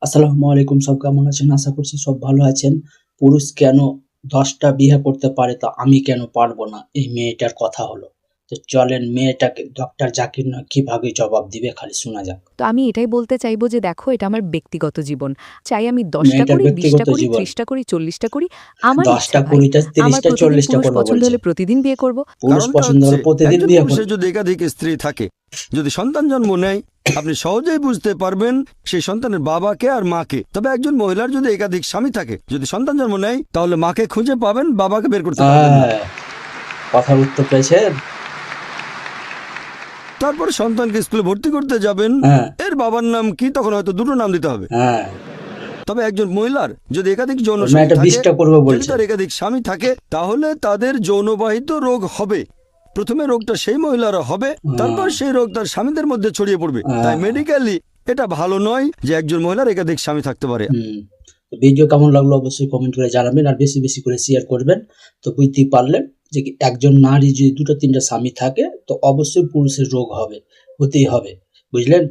আসসালামু আলাইকুম, সব কেমন আছেন? আশা করছি সব ভালো আছেন। পুরুষ কেন ১০টা বিয়ে করতে পারে তো আমি কেন পারব না? এই মেয়েটার কথা হলো। তো চলেন মেয়েটাকে ডক্টর জাকির নায়েক কিভাবে জবাব দিবে খালি শোনা যাক। তো আমি এটাই বলতে চাইবো যে দেখো এটা আমার ব্যক্তিগত জীবন। চাই আমি ১০ টা মেয়েটার করি, ২০ টা ব্যক্তিগত করি, জীবন। ৩০ টা করি, ৪০ টা করি। আমার ১০ ইচ্ছা টা, ভাই। ২০ টা, ৩০ আমার টা, প্রতিদিন ৪০ টা পুরুষ করব পছন্দ বলছে। হলে প্রতিদিন বিয়ে করব। পুরুষ কারণটা পছন্দ হচ্ছে হলে প্রতিদিন একজন বিয়ে পুরুষের করবে। যদি একাধিক স্ত্রী থাকে, যদি সন্তান জন্ম নেয়, আপনি সহজেই বুঝতে পারবেন সেই সন্তানের বাবাকে আর মাকে। তবে একজন মহিলার যদি একাধিক স্বামী থাকে, যদি সন্তান জন্ম নেয়, তাহলে মাকে খুঁজে পাবেন, বাবাকে বের করতে পারবেন না। হ্যাঁ, কথার উত্তর পেয়েছেন? তারপর সন্তানকে স্কুলে ভর্তি করতে যাবেন, হ্যাঁ, এর বাবার নাম কি, তখন হয়তো দুটো নাম দিতে হবে। হ্যাঁ। তবে একজন মহিলার যদি একাধিক যৌন ওই শরীর মেয়েটা থাকে, ২০ টা করবে যদি বলছে। তার একাধিক স্বামী থাকে, তাহলে তাদের যৌনবাহিত রোগ হবে। প্রথমে রোগটা সেই মহিলারা হবে, তারপর সেই রোগ তার স্বামীদের মধ্যে ছড়িয়ে পড়বে। তাই মেডিকেলি এটা ভালো নয় যে একজন মহিলার একাধিক স্বামী থাকতে পারে। তো ভিডিও কেমন লাগলো অবশ্যই কমেন্ট করে জানাবেন, আর বেশি বেশি করে শেয়ার করবেন। তো বুঝতেই পারলেন যে কি একজন নারী যদি ২টো ৩টা স্বামী থাকে তো অবশ্যই পুরুষের রোগ হবে, হতেই হবে, বুঝলেন?